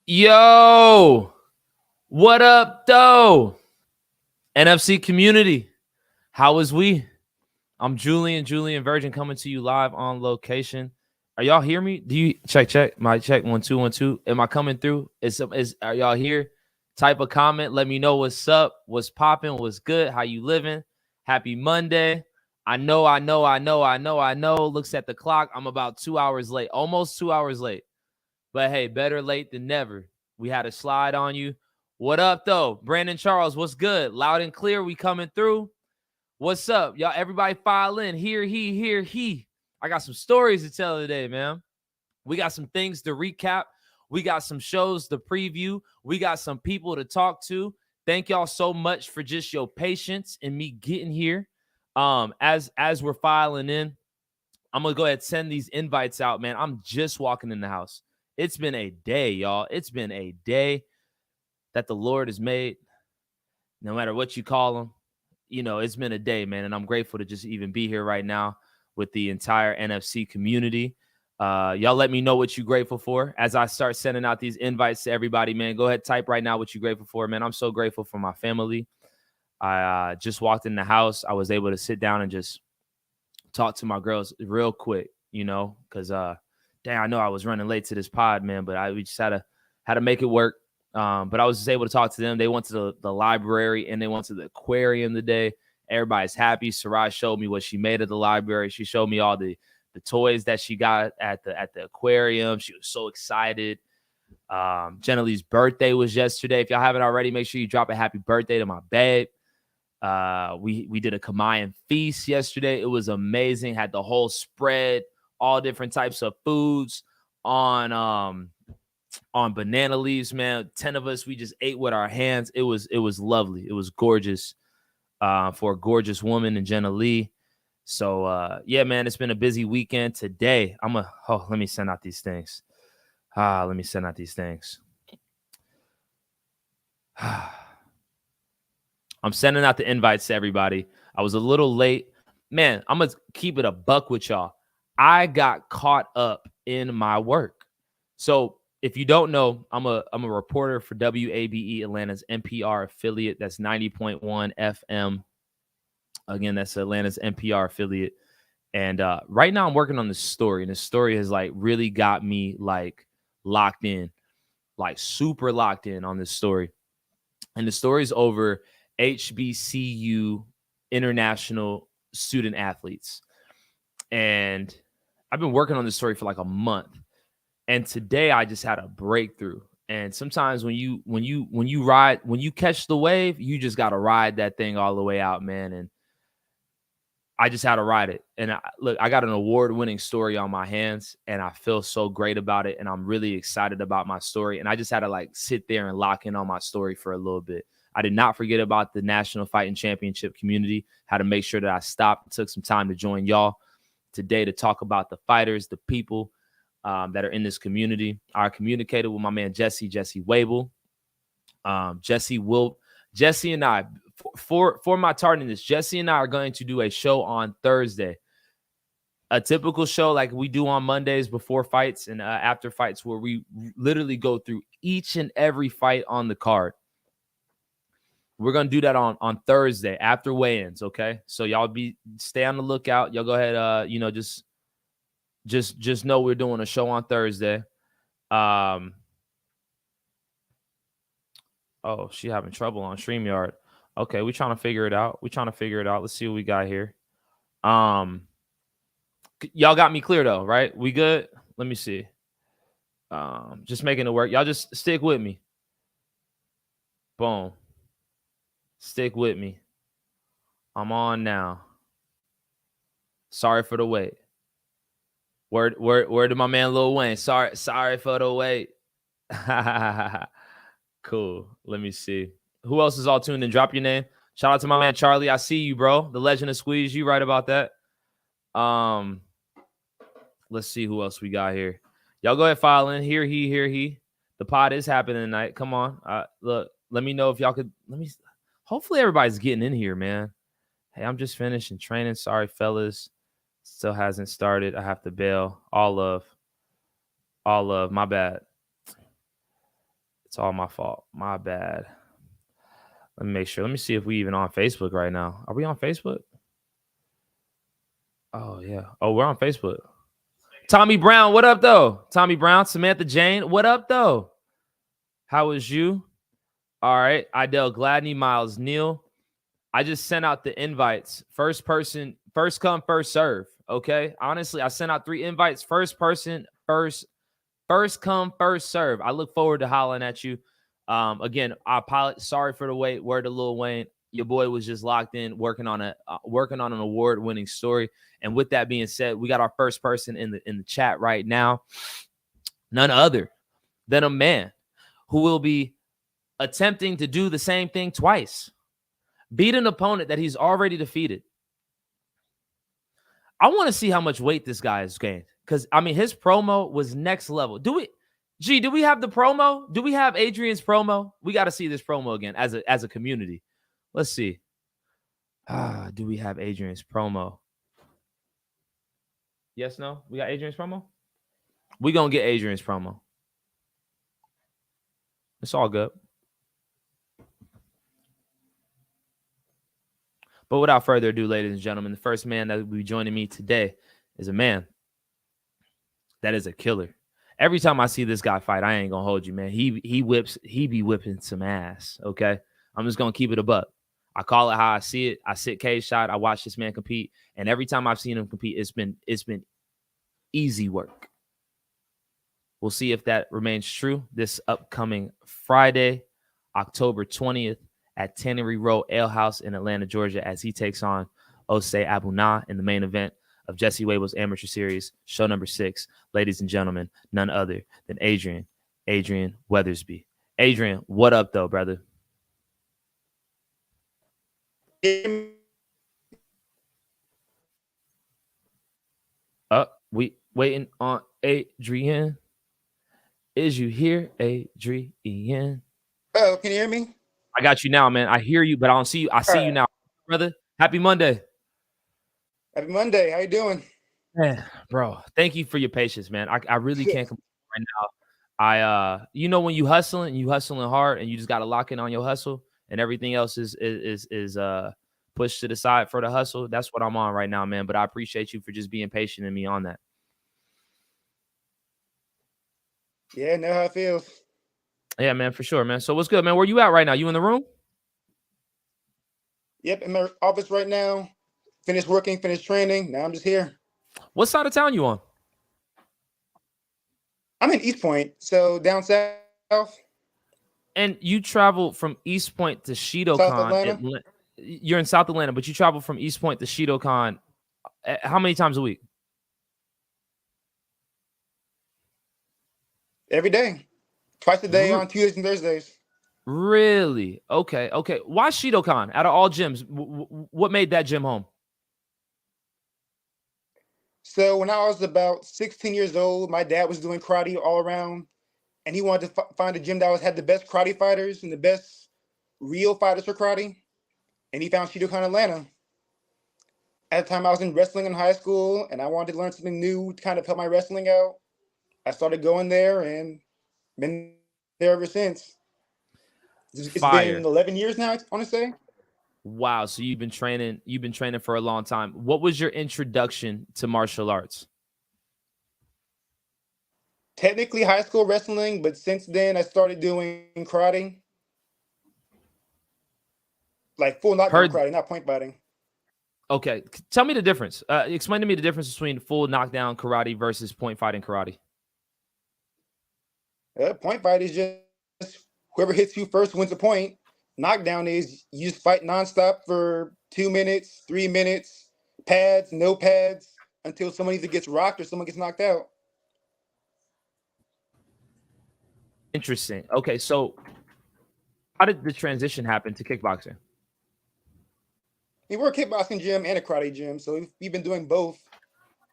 Yo, what up, though? NFC community, how is we? I'm Julian Virgin coming to you live on location. Are y'all hear me? Do you check? My check 1 2 1 2. Am I coming through? Are y'all here? Type a comment. Let me know what's up, what's popping, what's good, how you living. Happy Monday. I know. Looks at the clock. I'm about 2 hours late, almost 2 hours late. But hey, better late than never. We had a slide on you. What up, though? Brandon Charles, what's good? Loud and clear, we coming through. What's up? Y'all, everybody file in. Here he. I got some stories to tell today, man. We got some things to recap. We got some shows to preview. We got some people to talk to. Thank y'all so much for just your patience and me getting here. As we're filing in, I'm going to go ahead and send these invites out, man. I'm just walking in the house. It's been a day, y'all. It's been a day that the Lord has made. No matter what you call them, it's been a day, man. And I'm grateful to just even be here right now with the entire NFC community. Y'all let me know what you're grateful for as I start sending out these invites to everybody, man. Go ahead, type right now what you're grateful for, man. I'm so grateful for my family. I just walked in the house. I was able to sit down and just talk to my girls real quick, because dang, I know I was running late to this pod, man, but we just had to make it work. But I was just able to talk to them. They went to the library and they went to the aquarium today. Everybody's happy. Sarai showed me what she made at the library. She showed me all the toys that she got at the aquarium. She was so excited. Jenna Lee's birthday was yesterday. If y'all haven't already, make sure you drop a happy birthday to my babe. We did a Kamayan feast yesterday. It was amazing. Had the whole spread, all different types of foods on banana leaves, man. 10 of us, we just ate with our hands. It was lovely. It was gorgeous for a gorgeous woman in Jenna Lee. So yeah, man, it's been a busy weekend. Today, let me send out these things. Let me send out these things. I'm sending out the invites to everybody. I was a little late. Man, I'm going to keep it a buck with y'all. I got caught up in my work. So if you don't know, I'm a reporter for WABE, Atlanta's NPR affiliate. That's 90.1 FM. Again, that's Atlanta's NPR affiliate. And right now I'm working on this story. And this story has really got me locked in, super locked in on this story. And the story's over HBCU international student athletes. And I've been working on this story for a month. And today I just had a breakthrough. And sometimes when you catch the wave, you just got to ride that thing all the way out, man. And I just had to ride it. And I got an award-winning story on my hands, and I feel so great about it. And I'm really excited about my story. And I just had to sit there and lock in on my story for a little bit. I did not forget about the National Fighting Championship community. Had to make sure that I stopped and took some time to join y'all today to talk about the fighters, the people that are in this community. I communicated with my man Jesse Wable. Jesse and I, for my tardiness, Jesse and I are going to do a show on Thursday. A typical show like we do on Mondays before fights and after fights, where we literally go through each and every fight on the card. We're going to do that on Thursday after weigh-ins, okay? So y'all stay on the lookout. Y'all go ahead, just know we're doing a show on Thursday. Oh, she having trouble on StreamYard. Okay, we're trying to figure it out. Let's see what we got here. Y'all got me clear though, right? We good? Let me see. Just making it work. Y'all just stick with me. Boom. Stick with me. I'm on now. Sorry for the wait. Word to my man Lil Wayne. Sorry for the wait. Cool. Let me see. Who else is all tuned in? Drop your name. Shout out to my man Charlie. I see you, bro. The Legend of Squeeze. You right about that. Let's see who else we got here. Y'all go ahead, file in. Here he. The pod is happening tonight. Come on. Look, let me know if y'all could. Hopefully everybody's getting in here, man. Hey, I'm just finishing training. Sorry, fellas. Still hasn't started. I have to bail. All love. My bad. It's all my fault. My bad. Let me make sure. Let me see if we even on Facebook right now. Are we on Facebook? Oh, yeah. Oh, we're on Facebook. Tommy Brown, what up, though? Tommy Brown, Samantha Jane, what up, though? How is you? All right. Idell, Gladney, Miles, Neal. I just sent out the invites. First person, first come, first serve. Okay. Honestly, I sent out 3 invites. First person, first come, first serve. I look forward to hollering at you. Again, I apologize. Sorry for the wait. Word to Lil Wayne. Your boy was just locked in, working on an award-winning story. And with that being said, we got our first person in the chat right now. None other than a man who will be attempting to do the same thing twice. Beat an opponent that he's already defeated. I want to see how much weight this guy has gained. Because, I mean, his promo was next level. Do we have the promo? Do we have Adrian's promo? We got to see this promo again as a community. Let's see. Do we have Adrian's promo? Yes, no? We got Adrian's promo? We're going to get Adrian's promo. It's all good. But without further ado, ladies and gentlemen, the first man that will be joining me today is a man that is a killer. Every time I see this guy fight, I ain't gonna hold you, man. He be whipping some ass. Okay, I'm just gonna keep it a buck. I call it how I see it. I sit cage shot. I watch this man compete, and every time I've seen him compete, it's been easy work. We'll see if that remains true this upcoming Friday, October 20th at Tannery Row Ale House in Atlanta, Georgia, as he takes on Osei Abunaw in the main event of Jesse Wable's Amateur Series, show number 6. Ladies and gentlemen, none other than Adrian Weathersby. Adrian, what up, though, brother? We waiting on Adrian. Is you here, Adrian? Oh, can you hear me? I got you now, man. I hear you, but I don't see you. I see you now, brother. Happy Monday. Happy Monday. How you doing? Man, bro, thank you for your patience, man. I really can't complain right now. You know, when you hustling hard, and you just got to lock in on your hustle, and everything else is pushed to the side for the hustle. That's what I'm on right now, man. But I appreciate you for just being patient and me on that. Yeah, know how it feels. Yeah, man, for sure, man. So what's good, man? Where you at right now? You in the room? Yep, in my office right now. Finished working, finished training. Now I'm just here. What side of town you on? I'm in East Point, so down south. And you travel from East Point to Shidokan. South Atlanta. You're in South Atlanta, but you travel from East Point to Shidokan how many times a week? Every day. Twice a day on Tuesdays and Thursdays. Really? Okay. Why Shidokan? Out of all gyms, what made that gym home? So when I was about 16 years old, my dad was doing karate all around, and he wanted to find a gym that had the best karate fighters and the best real fighters for karate, and he found Shidokan Atlanta. At the time, I was in wrestling in high school, and I wanted to learn something new to kind of help my wrestling out. I started going there and been there ever since. It's been 11 years now, I want to say. Wow. So you've been training for a long time. What was your introduction to martial arts? Technically high school wrestling, but since then I started doing karate. Like full knockdown karate, not point fighting. Okay. Tell me the difference. Explain to me the difference between full knockdown karate versus point fighting karate. Point fight is just whoever hits you first wins a point. Knockdown is you just fight nonstop for 2 minutes, 3 minutes, pads, no pads, until someone either gets rocked or someone gets knocked out. Interesting. Okay, so how did the transition happen to kickboxing? We're a kickboxing gym and a karate gym, so we've been doing both.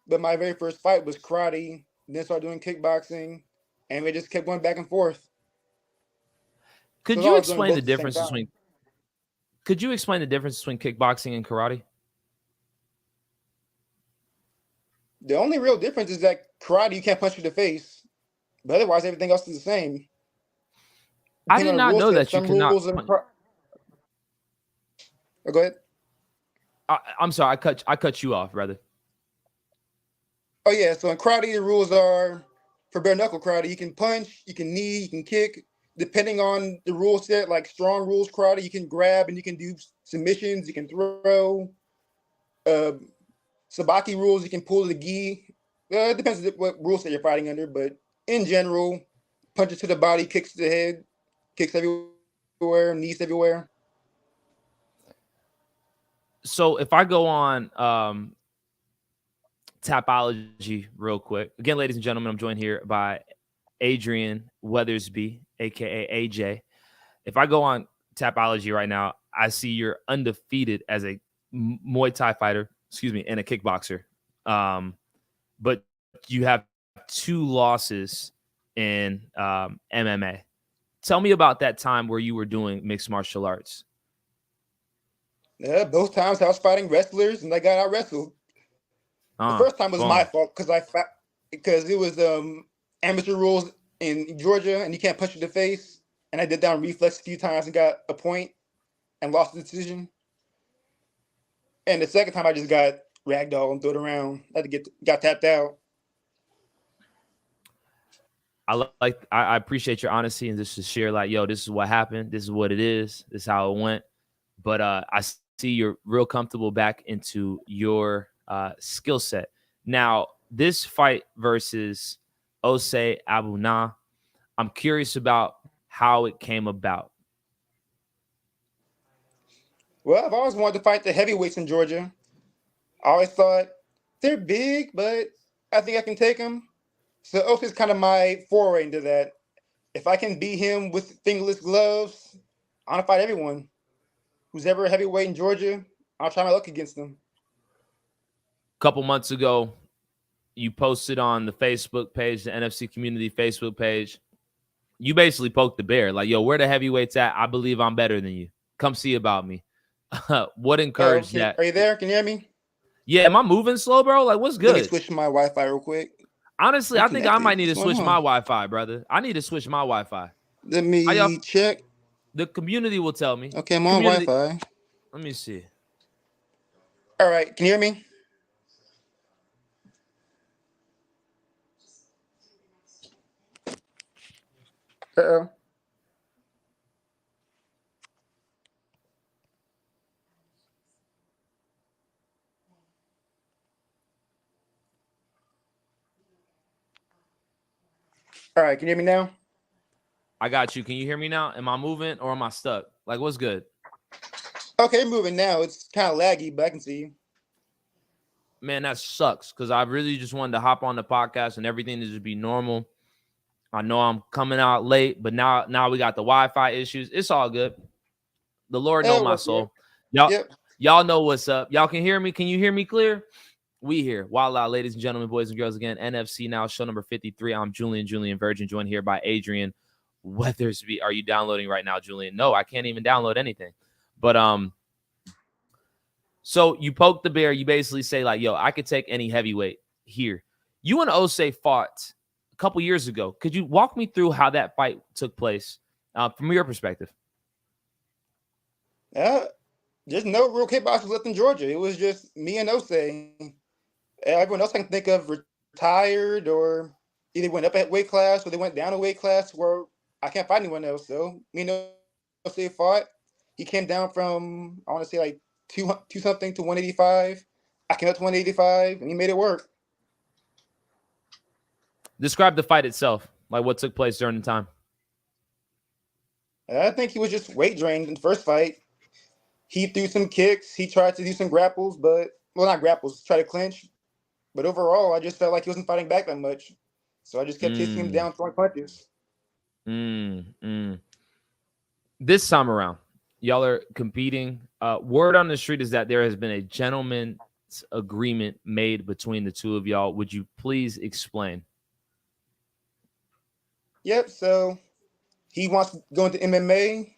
But my very first fight was karate, then started doing kickboxing, and we just kept going back and forth. Could you explain the difference between kickboxing and karate? The only real difference is that karate you can't punch you in the face, but otherwise everything else is the same. I depending did on the not rule know set, that you some cannot rules punch. oh, go ahead. I'm sorry, I cut you off, brother. Oh yeah, so in karate the rules are for bare knuckle karate, you can punch, you can knee, you can kick. Depending on the rule set, like strong rules karate, you can grab and you can do submissions, you can throw. Uh, Sabaki rules, you can pull the gi. It depends on what rule set you're fighting under, but in general, punches to the body, kicks to the head, kicks everywhere, knees everywhere. So if I go on Tapology real quick. Again, ladies and gentlemen, I'm joined here by Adrian Weathersby, aka AJ. If I go on Tapology right now, I see you're undefeated as a Muay Thai fighter, and a kickboxer. But you have 2 losses in MMA. Tell me about that time where you were doing mixed martial arts. Yeah, both times I was fighting wrestlers and I got out wrestled. The first time was my Boom. fault because it was amateur rules in Georgia and you can't punch in the face. And I did down reflex a few times and got a point and lost the decision. And the second time I just got ragdoll and threw it around. I had to got tapped out. I appreciate your honesty and just to share like, yo, this is what happened. This is what it is. This is how it went. But I see you're real comfortable back into your skill set. Now, this fight versus Osei Abunaw, I'm curious about how it came about. Well, I've always wanted to fight the heavyweights in Georgia. I always thought they're big, but I think I can take them. So Osei's kind of my foray into that. If I can beat him with fingerless gloves, I want to fight everyone. Who's ever a heavyweight in Georgia, I'll try my luck against them. A couple months ago, you posted on the Facebook page, the NFC community Facebook page. You basically poked the bear. Like, yo, where the heavyweights at? I believe I'm better than you. Come see about me. What encouraged that? Are you there? Can you hear me? Yeah, am I moving slow, bro? Like, what's good? Let me switch my Wi-Fi real quick. Honestly, I think I might need to switch my Wi-Fi, brother. I need to switch my Wi-Fi. Let me check. The community will tell me. Okay, I'm on Wi-Fi. Let me see. All right, can you hear me? Uh-oh. All right, can you hear me now? I got you. Can you hear me now? Am I moving or am I stuck? Like, what's good? Okay, moving now. It's kind of laggy, but I can see you. Man, that sucks because I really just wanted to hop on the podcast and everything to just be normal. I know I'm coming out late, but now we got the Wi-Fi issues. It's all good. The Lord knows my soul. Y'all know what's up. Y'all can hear me. Can you hear me clear? We here. Wild out, ladies and gentlemen, boys and girls. Again, NFC Now Show number 53. I'm Julian Virgin, joined here by Adrian Weathersby. Are you downloading right now, Julian? No, I can't even download anything. But so you poke the bear. You basically say like, yo, I could take any heavyweight here. You and Osei fought a couple years ago. Could you walk me through how that fight took place from your perspective? There's no real kickboxers left in Georgia. It was just me and Osei. Everyone else I can think of retired or either went up at weight class or they went down a weight class where I can't find anyone else. So me and Osei fought. He came down from, I want to say like 2 something to 185. I came up to 185 and he made it work. Describe the fight itself, like what took place during the time. I think he was just weight drained in the first fight. He threw some kicks. He tried to do some grapples, not grapples, try to clinch. But overall, I just felt like he wasn't fighting back that much. So I just kept chasing him down, throwing punches. This time around, y'all are competing. Word on the street is that there has been a gentleman's agreement made between the two of y'all. Would you please explain? Yep, so he wants to go into MMA.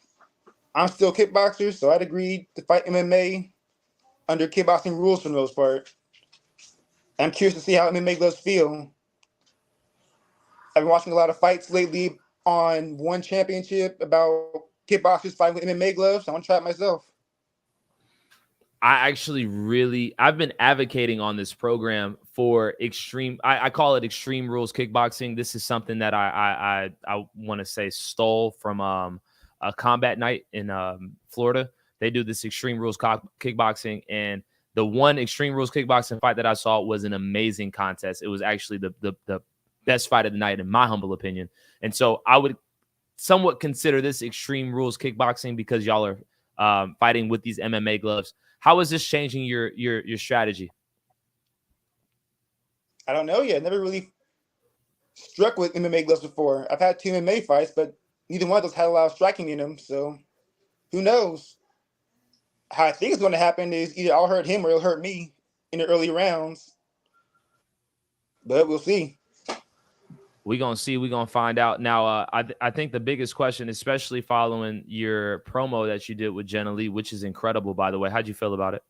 I'm still a kickboxer, so I'd agreed to fight MMA under kickboxing rules for the most part. I'm curious to see how MMA gloves feel. I've been watching a lot of fights lately on one championship about kickboxers fighting with MMA gloves. I want to try it myself. I've been advocating on this program for extreme. I call it Extreme Rules Kickboxing. This is something that I want to say stole from a combat night in Florida. They do this Extreme Rules Kickboxing, and the one Extreme Rules Kickboxing fight that I saw was an amazing contest. It was actually the best fight of the night, in my humble opinion. And so I would somewhat consider this Extreme Rules Kickboxing because y'all are fighting with these MMA gloves. How is this changing your strategy? I don't know yet. Never really struck with MMA gloves before. I've had 2 MMA fights, but neither one of those had a lot of striking in them. So who knows? How I think it's going to happen is either I'll hurt him or he'll hurt me in the early rounds. But we'll see. We're going to see. We're going to find out. Now, I think the biggest question, especially following your promo that you did with Jenna Lee, which is incredible, by the way. How'd you feel about it?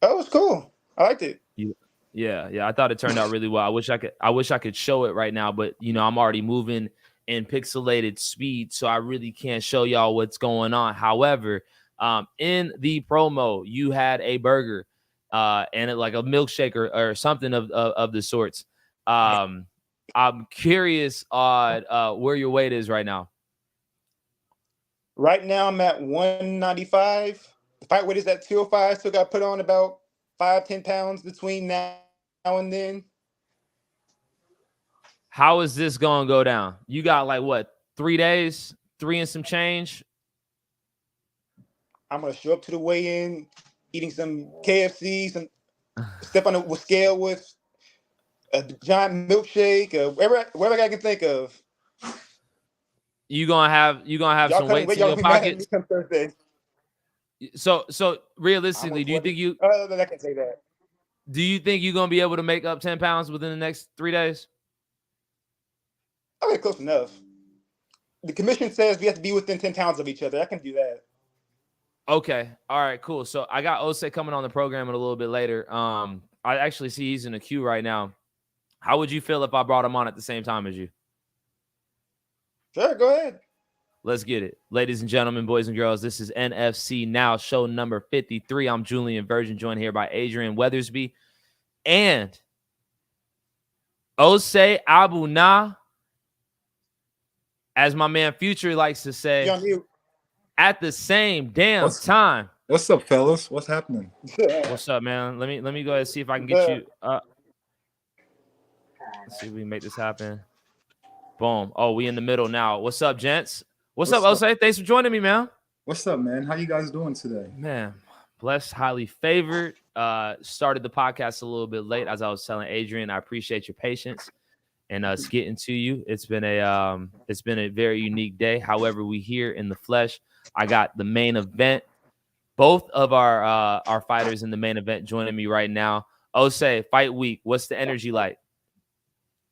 Oh, it was cool. I liked it. Yeah. I thought it turned out really well. I wish I could show it right now, but, I'm already moving in pixelated speed, so I really can't show y'all what's going on. However, in the promo, you had a burger and like a milkshake or something of the sorts. I'm curious on where your weight is right now. Right now I'm at 195. The fight weight is at 205. Still got to put on about 5-10 pounds between now and then. How is this going to go down? You got like what, 3 days, 3 and some change? I'm going to show up to the weigh-in, eating some KFC, some step on the scale with a giant milkshake, whatever I can think of. You gonna have Y'all some weights in your pockets. So realistically, do you think you? I can say that. Do you think you're gonna be able to make up 10 pounds within the next 3 days? Okay, close enough. The commission says we have to be within 10 pounds of each other. I can do that. Okay. All right, cool. So I got Ose coming on the program a little bit later. I actually see he's in the queue right now. How would you feel if I brought him on at the same time as you? Sure, go ahead. Let's get it. Ladies and gentlemen, boys and girls, this is NFC Now Show number 53. I'm Julian Virgin, joined here by Adrian Weathersby and Ose Abunaw, as my man Future likes to say, at the same damn time. What's up, fellas? What's happening? What's up, man? Let me go ahead and see if I can get you up. Let's see if we can make this happen. Boom. Oh, we in the middle now. What's up, gents? What's up, Ose? Thanks for joining me, man. What's up, man? How you guys doing today? Man, blessed, highly favored. Started the podcast a little bit late, as I was telling Adrian. I appreciate your patience and us getting to you. It's been a very unique day. However, we here in the flesh. I got the main event. Both of our fighters in the main event joining me right now. Ose, fight week. What's the energy like?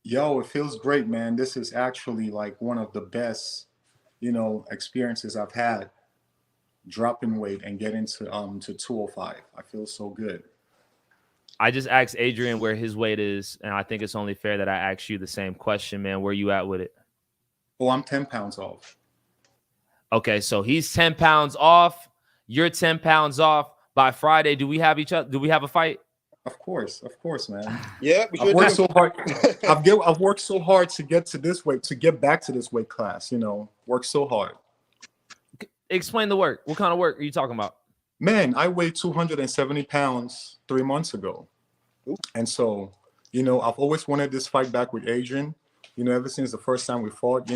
Yo, it feels great, man. This is actually like one of the best, experiences I've had dropping weight and getting to 205. I feel so good. I just asked Adrian where his weight is, and I think it's only fair that I ask you the same question, man. Where you at with it? Oh, I'm 10 pounds off. Okay, so he's 10 pounds off. You're 10 pounds off. By Friday, do we have each other? Do we have a fight? Of course, man. Yeah, I've worked so hard. I've worked so hard to get to this weight, to get back to this weight class. Worked so hard. Explain the work. What kind of work are you talking about? Man, I weighed 270 pounds 3 months ago. Ooh. And so, I've always wanted this fight back with Adrian. Ever since the first time we fought,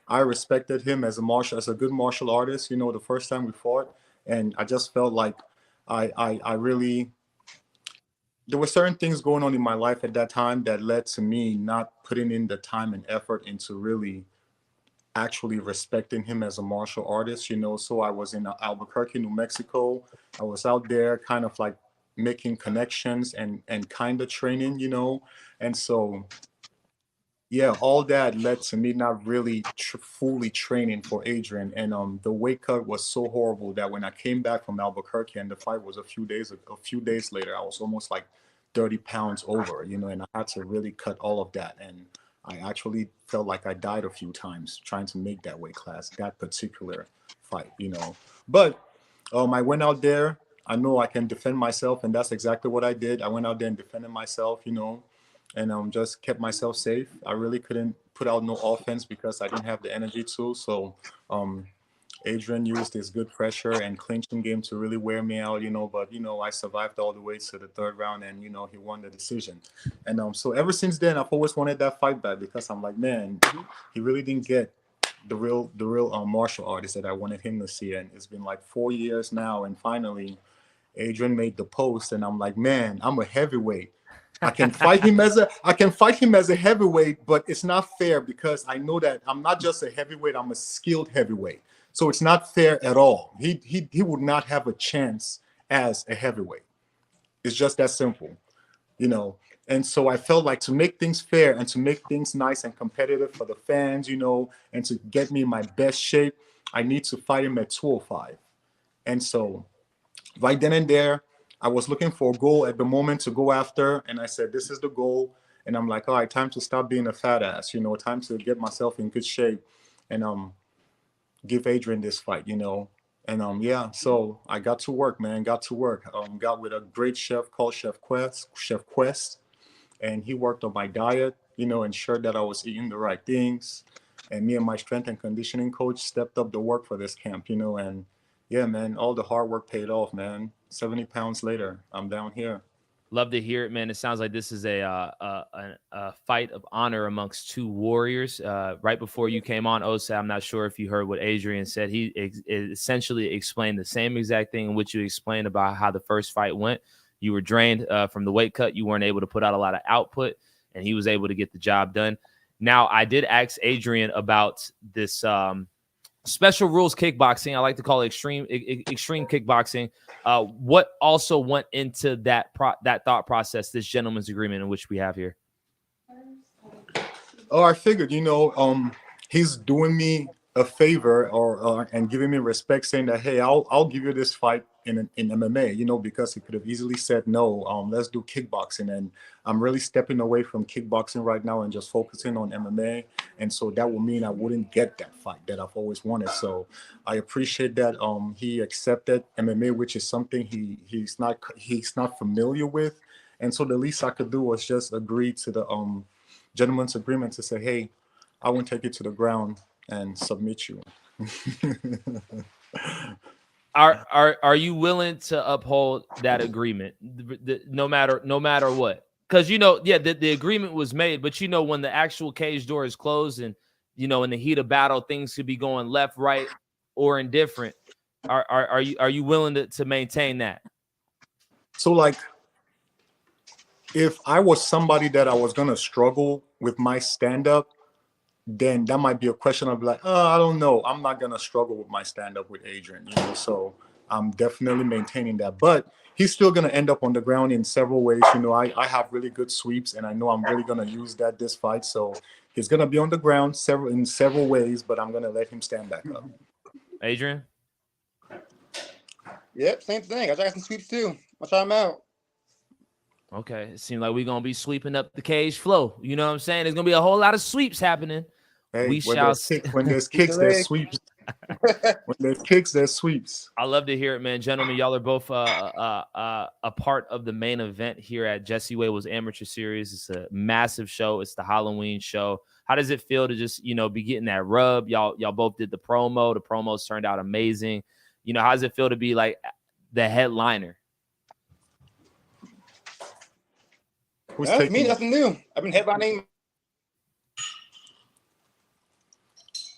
I respected him as a good martial artist, the first time we fought. And I just felt like I really, there were certain things going on in my life at that time that led to me not putting in the time and effort into really actually respecting him as a martial artist, So I was in Albuquerque, New Mexico. I was out there kind of like making connections and kind of training, And so, yeah, all that led to me not really fully training for Adrian. And the weight cut was so horrible that when I came back from Albuquerque and the fight was a few days later, I was almost like 30 pounds over, and I had to really cut all of that. And I actually felt like I died a few times trying to make that weight class, that particular fight, you know. But I went out there. I know I can defend myself, and that's exactly what I did. I went out there and defended myself, you know, and just kept myself safe. I really couldn't put out no offense because I didn't have the energy to. So Adrian used his good pressure and clinching game to really wear me out, you know, but, you know, I survived all the way to the third round and, you know, he won the decision. And so ever since then, I've always wanted that fight back because I'm like, man, he really didn't get the real martial artist that I wanted him to see. And it's been like 4 years now. And finally, Adrian made the post and I'm like, man, I'm a heavyweight. I can fight him as a heavyweight, but it's not fair because I know that I'm not just a heavyweight, I'm a skilled heavyweight. So it's not fair at all. He would not have a chance as a heavyweight. It's just that simple, you know. And so I felt like to make things fair and to make things nice and competitive for the fans, you know, and to get me in my best shape, I need to fight him at 205. And so right then and there, I was looking for a goal at the moment to go after. And I said, this is the goal. And I'm like, all right, time to stop being a fat ass, you know, time to get myself in good shape and give Adrian this fight, you know. And yeah, so I got to work, man, got to work. Got with a great chef called Chef Quest. And he worked on my diet, you know, ensured that I was eating the right things. And me and my strength and conditioning coach stepped up the work for this camp, you know, and yeah, man, all the hard work paid off, man. 70 pounds later, I'm down here. Love to hear it, man. It sounds like this is a fight of honor amongst two warriors. Right before you came on, Osa, I'm not sure if you heard what Adrian said. He essentially explained the same exact thing in which you explained about how the first fight went. You were drained from the weight cut. You weren't able to put out a lot of output, and he was able to get the job done. Now, I did ask Adrian about this special rules kickboxing. I like to call it extreme kickboxing. What also went into that thought process, this gentleman's agreement in which we have here? Oh, I figured, you know, he's doing me a favor or and giving me respect, saying that, hey, I'll give you this fight in MMA, you know, because he could have easily said no. Let's do kickboxing, and I'm really stepping away from kickboxing right now and just focusing on MMA, and so that would mean I wouldn't get that fight that I've always wanted. So I appreciate that he accepted MMA, which is something he's not familiar with, and so the least I could do was just agree to the gentleman's agreement to say, hey, I won't take you to the ground and submit you. Are you willing to uphold that agreement, no matter what? Because, you know, yeah, the agreement was made, but, you know, when the actual cage door is closed and, you know, in the heat of battle, things could be going left, right, or indifferent. Are you willing to maintain that? So, like, if I was somebody that I was going to struggle with my stand-up, then that might be a question of like, oh, I don't know. I'm not going to struggle with my stand-up with Adrian, you know, so I'm definitely maintaining that. But he's still going to end up on the ground in several ways. You know, I have really good sweeps, and I know I'm really going to use that this fight. So he's going to be on the ground in several ways, but I'm going to let him stand back up. Adrian? Yep, same thing. I got some sweeps too. I'll try them out. Okay, it seems like we're going to be sweeping up the cage flow. You know what I'm saying? There's going to be a whole lot of sweeps happening. Hey, when there's kicks, there's sweeps. When there's kicks, there's sweeps. I love to hear it, man. Gentlemen, y'all are both a part of the main event here at Jesse Wable's Amateur Series. It's a massive show. It's the Halloween show. How does it feel to just, you know, be getting that rub? Y'all both did the promo. The promos turned out amazing. You know, how does it feel to be like the headliner? That's me, nothing new. I've been headlining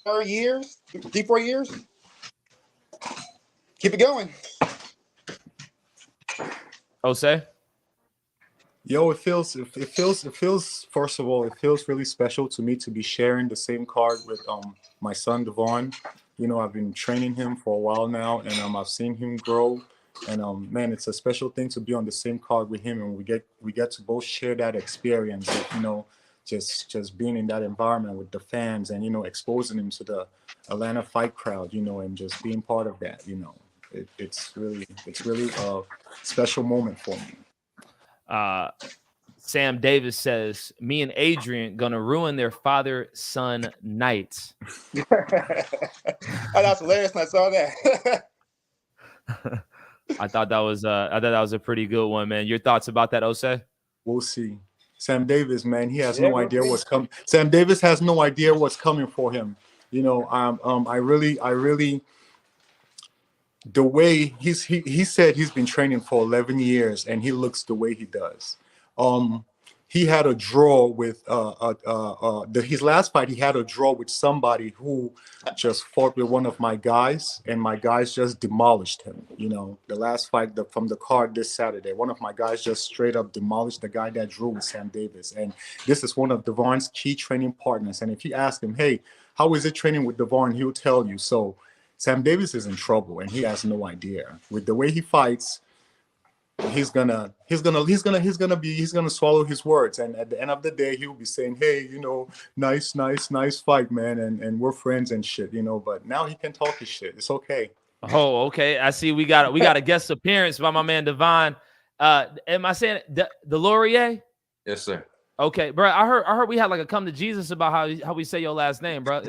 4 years, 3-4 years. Keep it going. Jose? Yo, it feels first of all, it feels really special to me to be sharing the same card with my son Devon. You know, I've been training him for a while now, and I've seen him grow. And man, it's a special thing to be on the same card with him, and we get to both share that experience of, you know, just being in that environment with the fans, and, you know, exposing him to the Atlanta fight crowd, you know, and just being part of that. You know, it's really a special moment for me. Sam Davis says, me and Adrian gonna ruin their father-son nights. Oh, that's hilarious. I saw that. I thought that was a pretty good one, man. Your thoughts about that, Osei? We'll see. Sam Davis, man, he has Yeah, no we'll idea see. what's coming. Sam Davis has no idea what's coming for him. You know, I really, the way he said he's been training for 11 years and he looks the way he does. He had a draw with his last fight. He had a draw with somebody who just fought with one of my guys, and my guys just demolished him. You know, the last fight from the card this Saturday, one of my guys just straight up demolished the guy that drew with Sam Davis. And this is one of Devon's key training partners. And if you ask him, hey, how is it training with Devon? He'll tell you. So Sam Davis is in trouble, and he has no idea. With the way he fights, he's gonna swallow his words, and at the end of the day he'll be saying, hey, you know, nice fight, man, and we're friends and shit, you know. But now he can talk his shit. It's okay. Oh, okay. I see. We got a guest appearance by my man Devon. Am I saying the Laurier? Yes, sir. Okay, bro. I heard we had like a come to Jesus about how we say your last name, bro.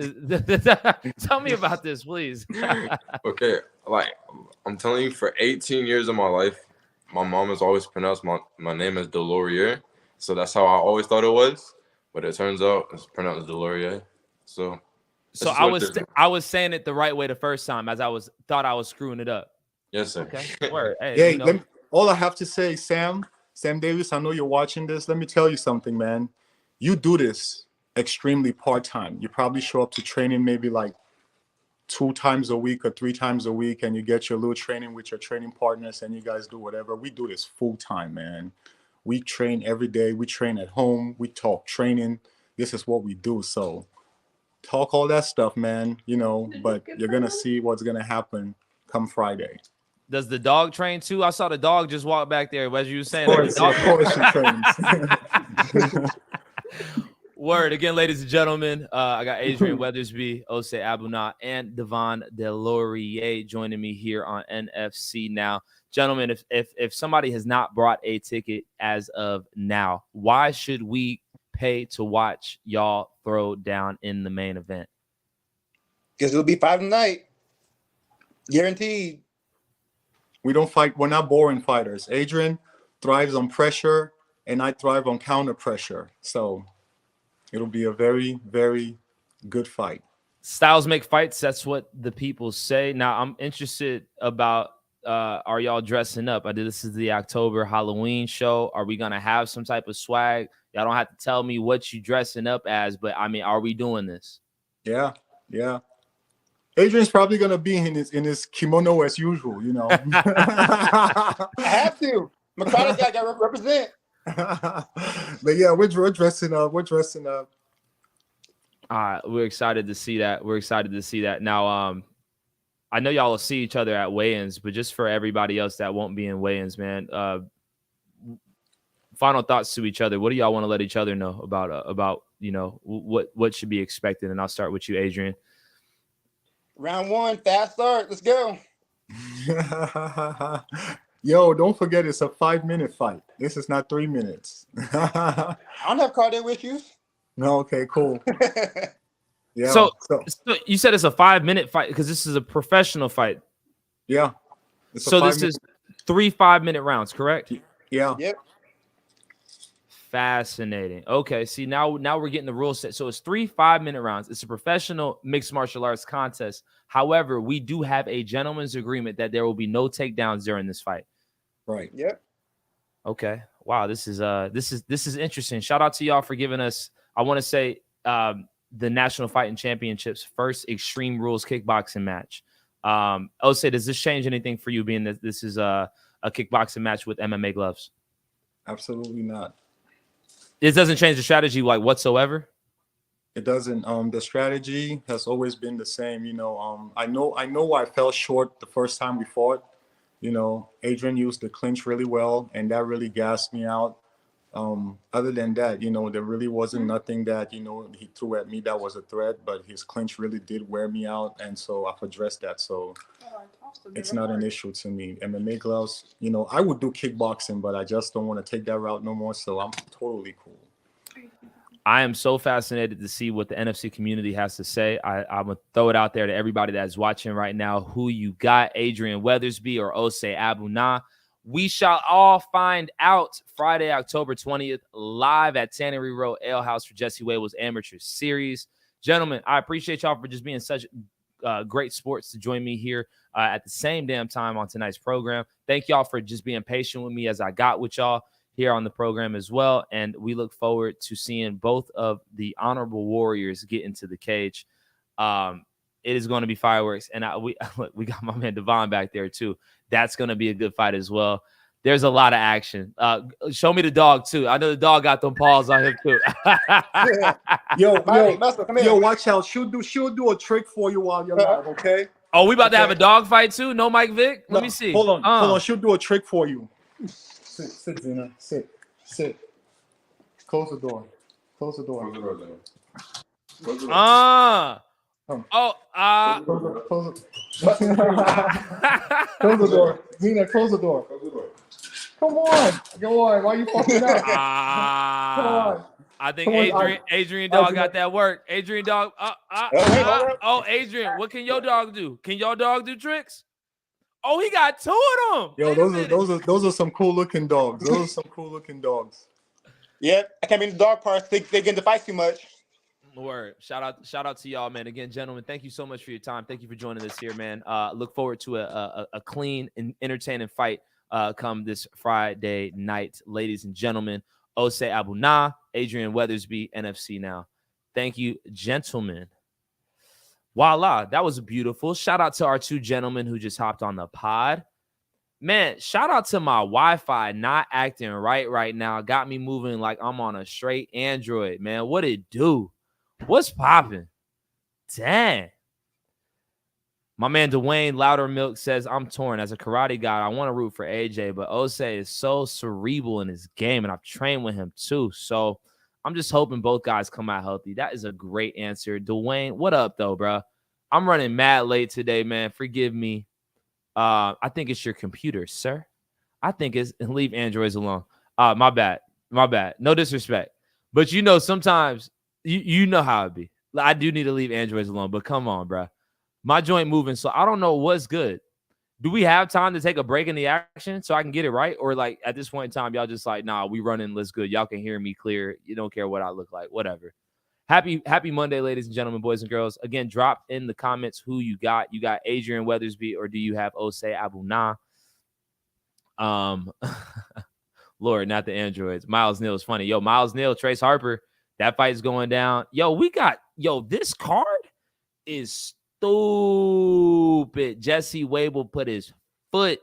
Tell me about this, please. Okay, like I'm telling you, for 18 years of my life, my mom has always pronounced my name as Delorier, so that's how I always thought it was. But it turns out it's pronounced Delorier. So I was saying it the right way the first time, as thought I was screwing it up. Yes, sir. Okay. Word. Hey, Hey, you know. all I have to say, Sam Davis, I know you're watching this. Let me tell you something, man. You do this extremely part-time. You probably show up to training maybe like 2 times a week or 3 times a week, and you get your little training with your training partners, and you guys do whatever. We do this full-time, man. We train every day. We train at home. We talk training. This is what we do. So talk all that stuff, man, you know, but you're going to see what's going to happen come Friday. Does the dog train too? I saw the dog just walk back there. As you were saying, Of course she trains. Word again, ladies and gentlemen. I got Adrian Weathersby, Osei Abunaw, and Devon Delorier joining me here on NFC Now. Gentlemen, if somebody has not brought a ticket as of now, why should we pay to watch y'all throw down in the main event? Because it'll be 5 tonight. Guaranteed. We don't fight. We're not boring fighters. Adrian thrives on pressure, and I thrive on counter pressure. So it'll be a very, very good fight. Styles make fights. That's what the people say. Now, I'm interested about, are y'all dressing up? This is the October Halloween show. Are we going to have some type of swag? Y'all don't have to tell me what you dressing up as, but I mean, are we doing this? Yeah. Adrian's probably going to be in his kimono as usual, you know. I have to. McCarthy got to represent. But yeah, we're dressing up. All right, we're excited to see that. Now, I know y'all will see each other at weigh-ins, but just for everybody else that won't be in weigh-ins, man, final thoughts to each other. What do y'all want to let each other know about you know, what should be expected? And I'll start with you, Adrian. Round 1, fast start. Let's go. Yo, don't forget it's a 5-minute fight. This is not 3 minutes. I don't have cardio issues. No, okay, cool. Yeah. So you said it's a 5-minute fight because this is a professional fight. Yeah. So this is 3 5-minute rounds, correct? Yeah. Yep. Fascinating. Okay, see now we're getting the rule set. So it's 3 5-minute rounds. It's a professional mixed martial arts contest. However, we do have a gentleman's agreement that there will be no takedowns during this fight. Right. Yep. Okay. Wow. This is interesting. Shout out to y'all for giving us, I want to say, the National Fighting Championships first Extreme Rules kickboxing match. Osei, does this change anything for you, being that this is a kickboxing match with MMA gloves? Absolutely not. It doesn't change the strategy like whatsoever. It doesn't. The strategy has always been the same. You know, I know I fell short the first time we fought. You know, Adrian used the clinch really well, and that really gassed me out. Other than that, you know, there really wasn't nothing that, you know, he threw at me that was a threat, but his clinch really did wear me out, and so I've addressed that. So it's not an issue to me. MMA gloves, you know, I would do kickboxing, but I just don't want to take that route no more. So I'm totally cool. I am so fascinated to see what the NFC community has to say. I'm going to throw it out there to everybody that's watching right now. Who you got, Adrian Weathersby or Osei Abunaw? We shall all find out Friday, October 20th, live at Tannery Road Ale House for Jesse Wable's Amateur Series. Gentlemen, I appreciate y'all for just being such great sports to join me here at the same damn time on tonight's program. Thank y'all for just being patient with me as I got with y'all here on the program as well. And we look forward to seeing both of the honorable warriors get into the cage. It is going to be fireworks. And we got my man Devon back there too. That's going to be a good fight as well. There's a lot of action. Show me the dog too. I know the dog got them paws on him too. Yo, watch out. She'll do a trick for you while you're live, okay? Oh, we about to have a dog fight too? No Mike Vick? Let me see. Hold on. She'll do a trick for you. Sit, Zena. Sit. Close the door. Close the door. Close the door. Close the door. Zena, close the door. Come on. Why are you fucking up? Come on. I think Adrian dog got that work. Adrian dog. Adrian, what can your dog do? Can your dog do tricks? Oh, he got two of them. Yo, those are some cool looking dogs. Yeah, I can't be in the dog parts. They get in the fight too much. Word. Shout out to y'all, man. Again, gentlemen, thank you so much for your time. Thank you for joining us here, man. Look forward to a clean and entertaining fight come this Friday night, ladies and gentlemen. Osei Abunaw, Adrian Weathersby, NFC Now. Thank you, gentlemen. Voila, that was beautiful. Shout out to our two gentlemen who just hopped on the pod. Man, shout out to my Wi-Fi not acting right now. Got me moving like I'm on a straight Android, man. What it do? What's popping? Dang. My man Dwayne Loudermilk says, I'm torn. As a karate guy, I want to root for AJ, but Osei is so cerebral in his game, and I've trained with him too. So I'm just hoping both guys come out healthy. That is a great answer. Dwayne, what up, though, bro? I'm running mad late today, man. Forgive me. I think it's your computer, sir. I think it's leave Androids alone. My bad. No disrespect. But you know, sometimes you know how it be. I do need to leave Androids alone, but come on, bro. My joint moving, so I don't know what's good. Do we have time to take a break in the action so I can get it right? Or like at this point in time, y'all just like, nah, we running, let's good. Y'all can hear me clear. You don't care what I look like, whatever. Happy Monday, ladies and gentlemen, boys and girls. Again, drop in the comments who you got. You got Adrian Weathersby, or do you have Osei Abunaw? Lord, not the androids. Miles Neal is funny. Yo, Miles Neal, Trace Harper, that fight is going down. This card is stupid. Jesse Wable put his foot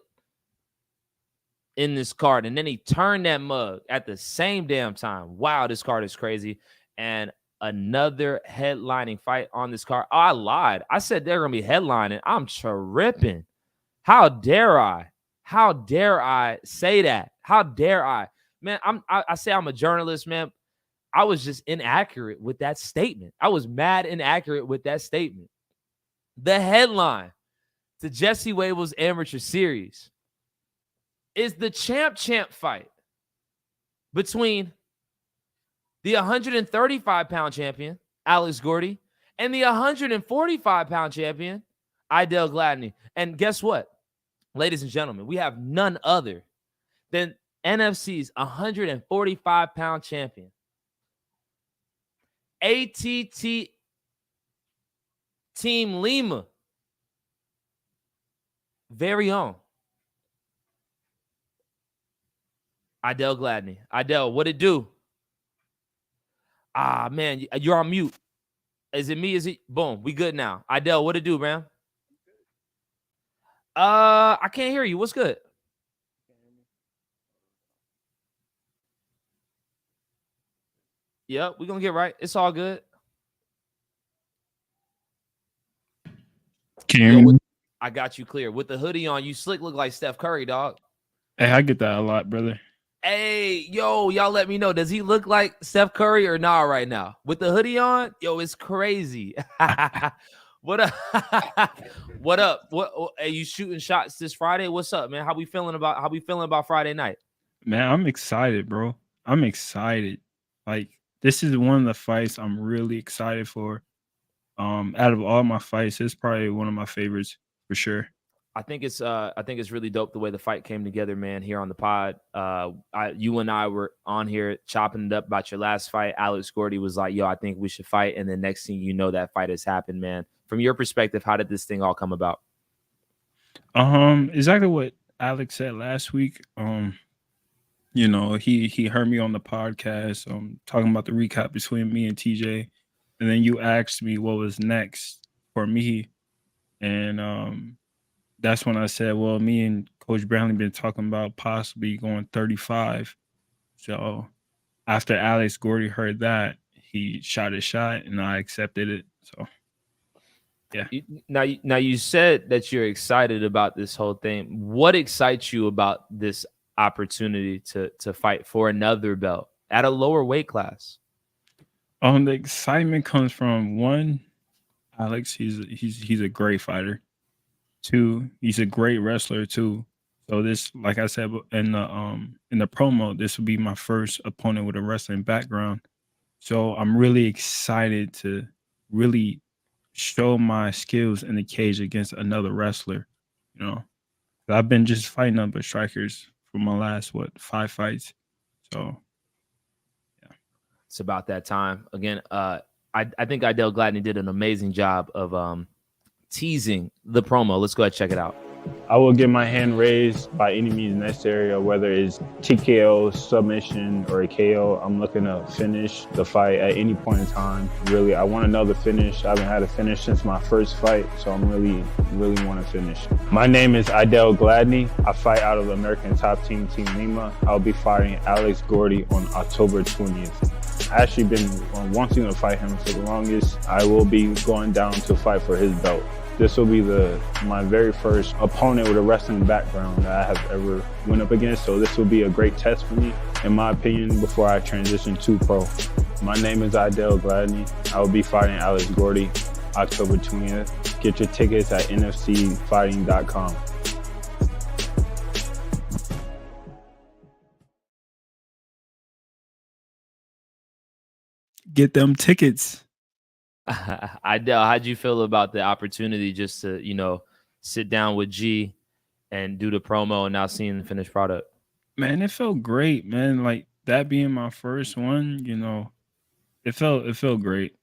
in this card, and then he turned that mug at the same damn time. Wow, this card is crazy. And another headlining fight on this card. Oh, I lied. I said they're going to be headlining. I'm tripping. How dare I? How dare I say that? How dare I? Man, I say I'm a journalist, man. I was just inaccurate with that statement. I was mad inaccurate with that statement. The headline to Jesse Wable's Amateur Series is the champ fight between the 135-pound champion, Alex Gordy, and the 145-pound champion, Idell Gladney. And guess what? Ladies and gentlemen, we have none other than NFC's 145-pound champion, ATT Team Lima, very own Idell Gladney. Idell, what it do? Ah, man, you're on mute. Is it me? Is it? Boom, we good now. Idell, what it do, man? I can't hear you. What's good? Yep, we're gonna get right. It's all good. Can you hear me? I got you clear. With the hoodie on, you slick look like Steph Curry, dog. Hey, I get that a lot, brother. Hey, yo, y'all let me know. Does he look like Steph Curry or not right now? With the hoodie on, yo, it's crazy. What up? What up? What are you shooting shots this Friday? What's up, man? How we feeling about Friday night? Man, I'm excited, bro. I'm excited. Like, this is one of the fights I'm really excited for. Out of all my fights, it's probably one of my favorites for sure. I think it's really dope the way the fight came together, man, here on the pod. You and I were on here chopping it up about your last fight. Alex Gordy was like, yo, I think we should fight. And then next thing you know, that fight has happened, man. From your perspective, how did this thing all come about? Exactly what Alex said last week. You know, he heard me on the podcast, talking about the recap between me and TJ. And then you asked me what was next for me. And that's when I said, well, me and Coach Brownlee been talking about possibly going 35. So after Alex Gordy heard that, he shot his shot and I accepted it. So yeah. Now you said that you're excited about this whole thing. What excites you about this opportunity to fight for another belt at a lower weight class? The excitement comes from, one, Alex, he's a great fighter. Two, he's a great wrestler too. So this, like I said in the promo, this will be my first opponent with a wrestling background. So I'm really excited to really show my skills in the cage against another wrestler. You know, I've been just fighting up with strikers for my last 5 fights. So yeah, it's about that time again. I think Idell Gladney did an amazing job of teasing the promo. Let's go ahead and check it out. I will get my hand raised by any means necessary, or whether it's TKO, submission, or a KO. I'm looking to finish the fight at any point in time. Really, I want another finish. I haven't had a finish since my first fight, so I'm really want to finish. My name is Idell Gladney. I fight out of the American Top Team, Team Lima. I'll be fighting Alex Gordy on October 20th. I actually been wanting to fight him for the longest. I will be going down to fight for his belt. This will be my very first opponent with a wrestling background that I have ever went up against. So this will be a great test for me, in my opinion, before I transition to pro. My name is Idell Gladney. I will be fighting Alex Gordy October 20th. Get your tickets at nfcfighting.com. Get them tickets. Idell, how'd you feel about the opportunity just to, sit down with G and do the promo and now seeing the finished product? Man, it felt great, man. Like, that being my first one, it felt great,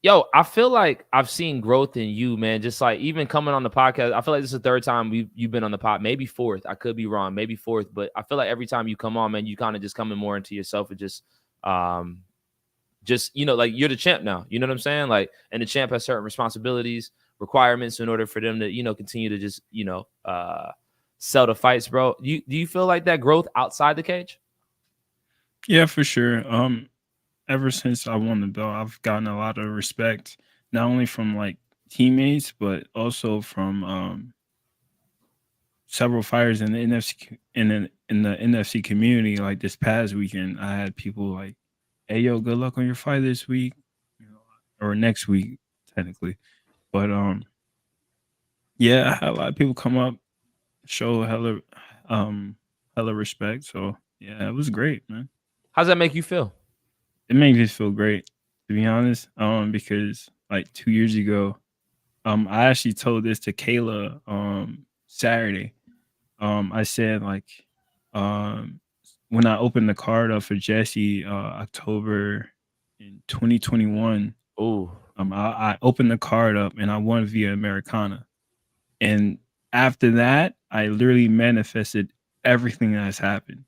Yo, I feel like I've seen growth in you, man. Just like even coming on the podcast, I feel like this is the third time you've been on the pod, maybe fourth. I could be wrong, maybe fourth, but I feel like every time you come on, man, you kind of just coming more into yourself and just like you're the champ now. You know what I'm saying? Like, and the champ has certain responsibilities, requirements in order for them to, continue to just, sell the fights, bro. Do you feel like that growth outside the cage? Yeah, for sure. Ever since I won the belt, I've gotten a lot of respect, not only from like teammates, but also from several fighters in the NFC in the NFC community. Like this past weekend, I had people like, "Hey, yo, good luck on your fight this week," or next week, technically. But yeah, I had a lot of people come up, show hella respect. So yeah, it was great, man. How's that make you feel? It makes me feel great, to be honest. Because like 2 years ago, I actually told this to Kayla Saturday. I said like when I opened the card up for Jesse October in 2021. I opened the card up and I won via Americana. And after that, I literally manifested everything that has happened.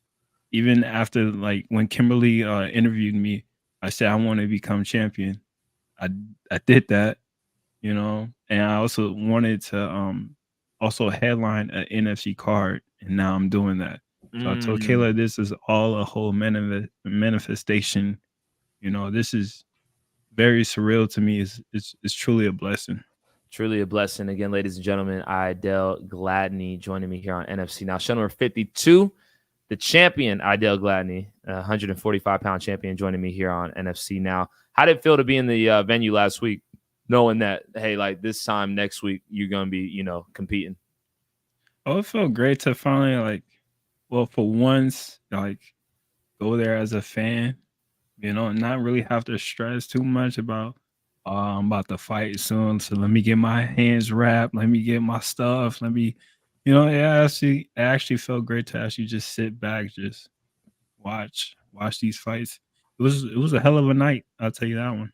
Even after like when Kimberly interviewed me, I said I want to become champion. I did that, and I also wanted to also headline an NFC card, and now I'm doing that. So I told Kayla this is all a whole manifestation. This is very surreal to me. It's truly a blessing. Truly a blessing. Again, ladies and gentlemen, Idell Gladney joining me here on NFC Now. Show number 52, the champion, Idell Gladney, 145-pound champion, joining me here on NFC Now. How did it feel to be in the venue last week? knowing that, hey, like this time next week you're gonna be, you know, competing? Oh, it felt great to finally for once, go there as a fan, and not really have to stress too much about I'm about to fight soon. So let me get my hands wrapped, let me get my stuff, let me it actually felt great to actually just sit back, just watch these fights. It was a hell of a night, I'll tell you that one.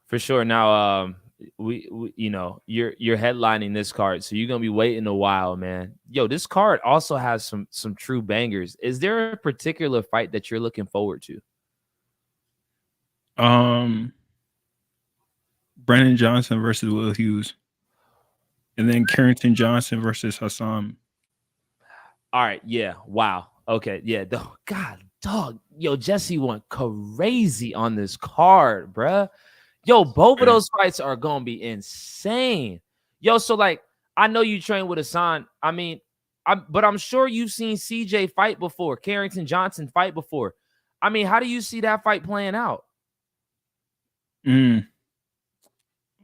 For sure. Now, we you know, you're headlining this card, so you're gonna be waiting a while, man. Yo, this card also has some true bangers. Is there a particular fight that you're looking forward to? Brennan Johnson versus Will Hughes, and then Carrington Johnson versus Hassan. All right, yeah, wow, okay, yeah, God, dog, yo, Jesse went crazy on this card, bruh. Yo, both of those fights are gonna be insane. Yo, so like, I know you train with Hassan. I mean, but I'm sure you've seen CJ fight before, Carrington Johnson fight before. I mean, how do you see that fight playing out?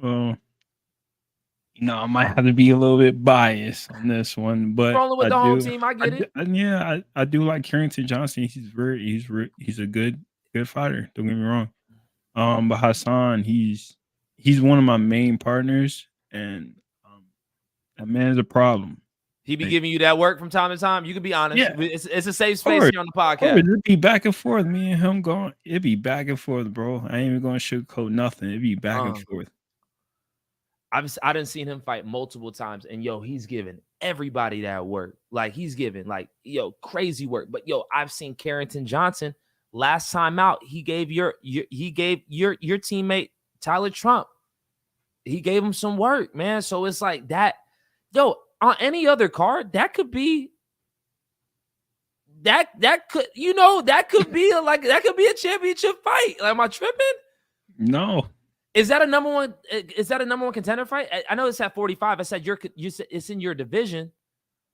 Well, I might have to be a little bit biased on this one, but Rolling with the home team, I get it. I do like Carrington Johnson. He's a good fighter. Don't get me wrong. But Hassan, he's one of my main partners, and that man is a problem. He be giving you that work from time to time. You can be honest. Yeah. It's a safe space here on the podcast. It'd be back and forth. Me and him going. It'd be back and forth, bro. I ain't even going to sugarcoat nothing. It'd be back and forth. I done seen him fight multiple times, and yo, he's giving everybody that work. Like he's giving crazy work. But yo, I've seen Carrington Johnson last time out. He gave your teammate Tyler Trump. He gave him some work, man. So it's like that. Yo, on any other card, that could be that could be a championship fight. Like, am I tripping? No. Is that a number one? Is that a number one contender fight? I know it's at 45. I said it's in your division,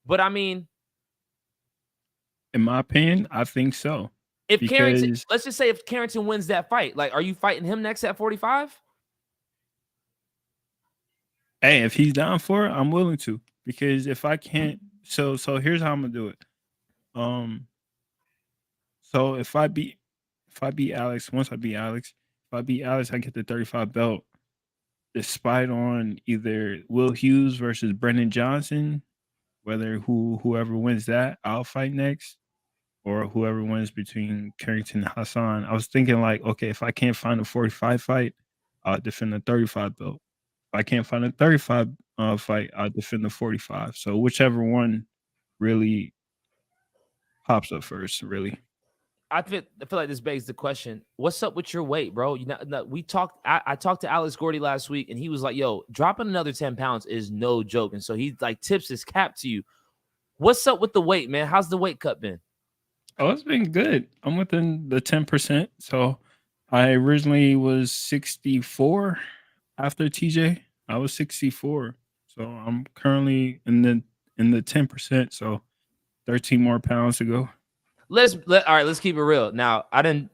but I mean, in my opinion, I think so. Carrington, let's just say if Carrington wins that fight, like, are you fighting him next at 45? Hey, if he's down for it, I'm willing to. Because if I can't, so here's how I'm gonna do it. So if I beat Alex, once I beat Alex, I get the 35 belt. Despite on either Will Hughes versus Brendan Johnson, whoever wins that, I'll fight next, or whoever wins between Carrington and Hassan. I was thinking okay, if I can't find a 45 fight, I'll defend the 35 belt. If I can't find a 35 fight, I'll defend the 45. So whichever one really pops up first, really. I feel like this begs the question: what's up with your weight, bro? We talked. I talked to Alex Gordy last week, and he was like, "Yo, dropping another 10 pounds is no joke." And so he tips his cap to you. What's up with the weight, man? How's the weight cut been? Oh, it's been good. I'm within the 10%. So I originally was 64 after TJ. I was 64. So I'm currently in the 10%. So 13 more pounds to go. All right, let's keep it real. Now, I done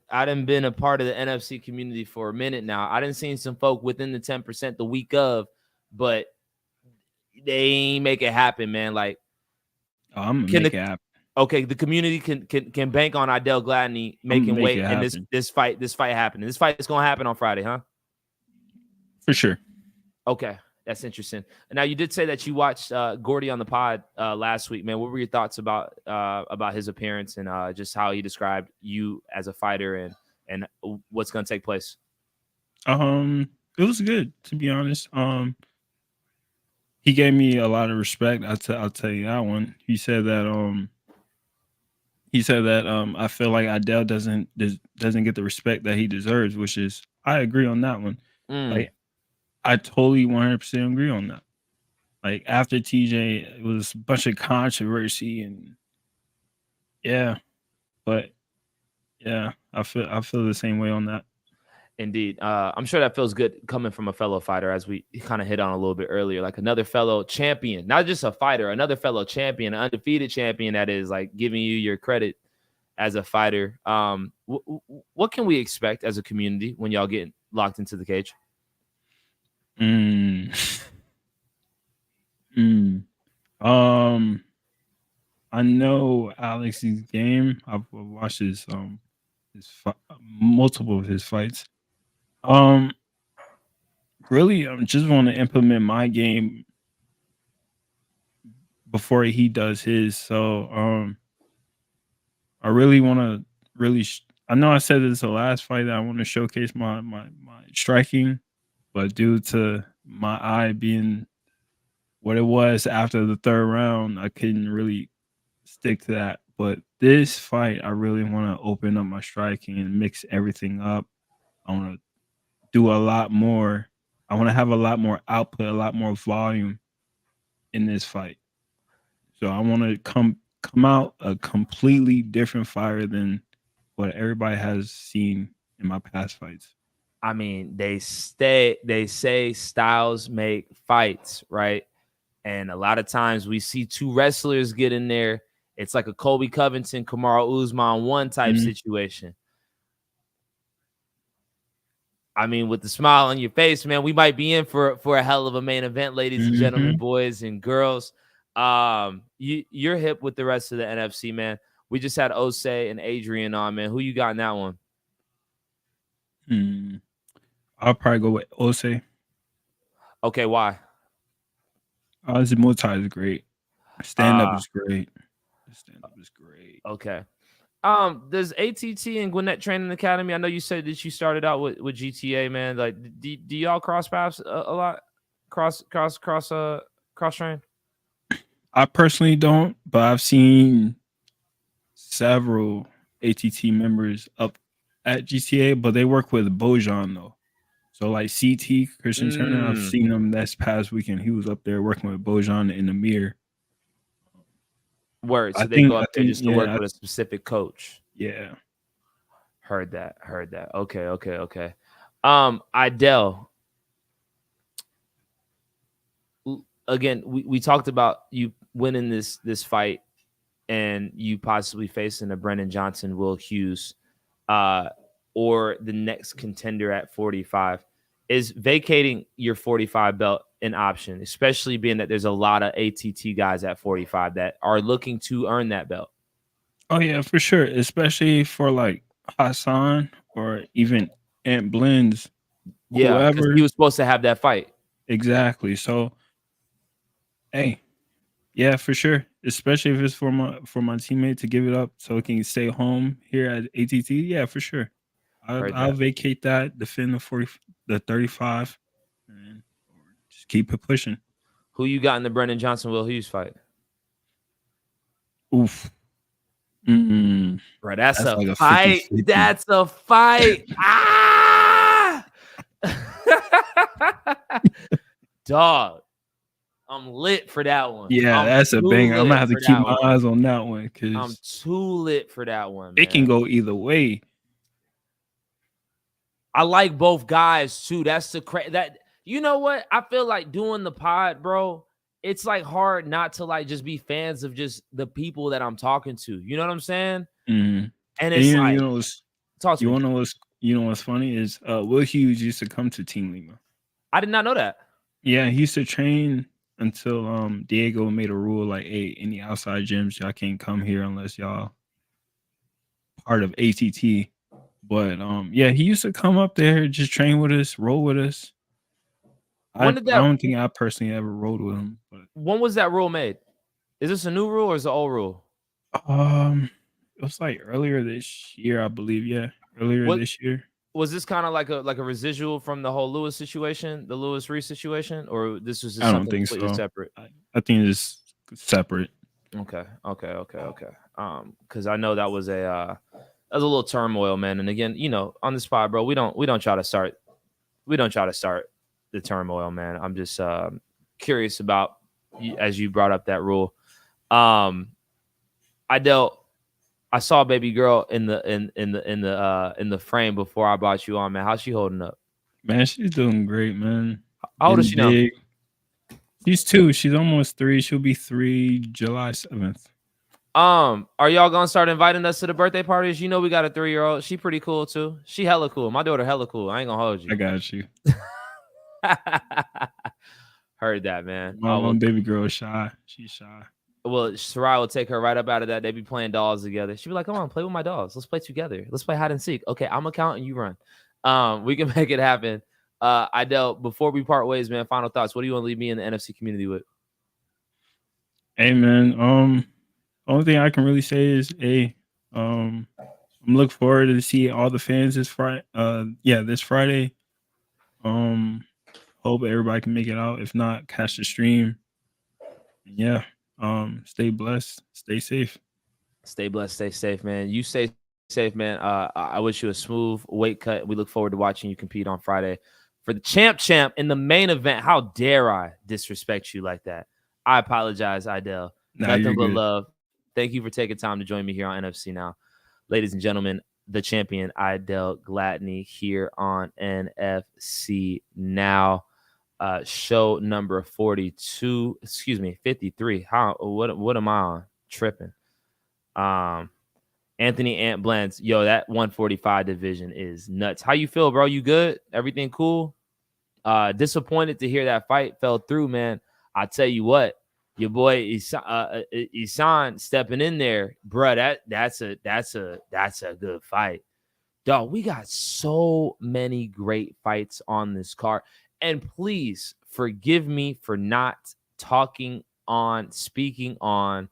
been a part of the NFC community for a minute now. I done seen some folk within the 10% the week of, but they ain't make it happen, man. Like, I'm gonna make it happen. Okay, the community can bank on Idell Gladney making weight, and this fight happening. This fight is gonna happen on Friday, huh? For sure. Okay, that's interesting. Now, you did say that you watched Gordy on the pod last week, man. What were your thoughts about his appearance and just how he described you as a fighter and what's gonna take place? It was good, to be honest. He gave me a lot of respect. I'll tell you that one. He said that I feel like Idell doesn't get the respect that he deserves, which is, I agree on that one. Like, I totally 100% agree on that. Like, after TJ, it was a bunch of controversy and but I feel the same way on that. Indeed. I'm sure that feels good coming from a fellow fighter, as we kind of hit on a little bit earlier, like another fellow champion, not just a fighter, another fellow champion, an undefeated champion that is like giving you your credit as a fighter. What can we expect as a community when y'all get locked into the cage? Mm. Mm. Um, I know Alex's game. I've watched multiple of his fights. Really, I just want to implement my game before he does his. So, I really want to I know I said this the last fight that I want to showcase my striking, but due to my eye being what it was after the third round, I couldn't really stick to that. But this fight, I really want to open up my striking and mix everything up. I want to do a lot more. I want to have a lot more output, a lot more volume in this fight. So I want to come out a completely different fighter than what everybody has seen in my past fights. I mean, they say styles make fights, right? And a lot of times we see two wrestlers get in there. It's like a Colby Covington, Kamaru Usman 1 type situation. I mean, with the smile on your face, man, we might be in for a hell of a main event, ladies and gentlemen, boys and girls. You're hip with the rest of the NFC, man. We just had Ose and Adrian on, man. Who you got in that one? I'll probably go with Ose. Okay, why? His Muay Thai is great. Stand up is great. Stand up is great. Okay. Does ATT and Gwinnett Training Academy? I know you said that you started out with GTA, man. Like, do y'all cross paths a lot? Cross train? I personally don't, but I've seen several ATT members up at GTA, but they work with Bojan though. So like CT Christian Turner, I've seen him this past weekend. He was up there working with Bojan in the mirror. Word. So they go up there just to work with a specific coach. Yeah. Heard that. Okay. Idell. Again, we talked about you winning this fight and you possibly facing a Brendan Johnson, Will Hughes, or the next contender at 45. Is vacating your 45 belt an option, especially being that there's a lot of ATT guys at 45 that are looking to earn that belt? Oh yeah, for sure. Especially for like Hassan or even Ant Blends. Yeah, because he was supposed to have that fight. Exactly. So, hey, yeah, for sure. Especially if it's for my teammate to give it up so he can stay home here at ATT. Yeah, for sure. I'll vacate that, defend the 35, and just keep it pushing. Who you got in the Brendan Johnson Will Hughes fight? Oof. Bro, that's a like fight. That's a fight. Dog. I'm lit for that one. Yeah, that's a banger. I'm gonna have to keep my eyes on that one because I'm too lit for that one. It can go either way. I like both guys too. That's that. You know what? I feel like doing the pod, bro. It's like hard not to like just be fans of just the people that I'm talking to. You know what I'm saying? Mm-hmm. And it's like, you know what's funny is Will Hughes used to come to Team Lima. I did not know that. Yeah, he used to train until Diego made a rule like, hey, any outside gyms, y'all can't come here unless y'all part of ATT. But yeah, he used to come up there, just train with us, roll with us. I don't think I personally ever rolled with him. But when was that rule made? Is this a new rule or is it an old rule? It was like earlier this year, I believe. Yeah, this year. Was this kind of like a residual from the whole Lewis situation, the Lewis Reese situation, or this was just I don't think so. Separate? I think it's separate. Okay. Because I know that was a little turmoil, man. And again, you know, on the spot, bro, we don't try to start the turmoil, man. I'm just curious about, as you brought up that rule. I saw baby girl in the frame before I brought you on, man. How's she holding up? Man, she's doing great, man. How old is she now? She's 2. She's almost 3. She'll be 3 July 7th. Are y'all gonna start inviting us to the birthday parties? You know we got a 3-year-old. She pretty cool too. She hella cool. My daughter hella cool. I ain't gonna hold you. I got you. Heard that, man. My baby girl is shy. She's shy. Well, Sarai will take her right up out of that. They be playing dolls together. She'll be like, come on, play with my dolls. Let's play together. Let's play hide and seek. Okay, I'm gonna count and you run. We can make it happen. Idell, before we part ways, man, final thoughts. What do you want to leave me in the NFC community with? Hey, man. Only thing I can really say is, I'm looking forward to see all the fans this Friday. This Friday. Hope everybody can make it out. If not, catch the stream. Yeah. Stay blessed. Stay safe. Stay blessed. Stay safe, man. You stay safe, man. I wish you a smooth weight cut. We look forward to watching you compete on Friday for the champ in the main event. How dare I disrespect you like that? I apologize, Idell. Nothing but love. Thank you for taking time to join me here on NFC Now. Ladies and gentlemen, the champion, Idell Gladney, here on NFC Now. Show number 52, 53. What am I on? Tripping. Anthony Ant Blends. Yo, that 145 division is nuts. How you feel, bro? You good? Everything cool? Disappointed to hear that fight fell through, man. I tell you what, your boy Isan stepping in there, bro. That's a good fight. Dog, we got so many great fights on this card. And please forgive me for not speaking on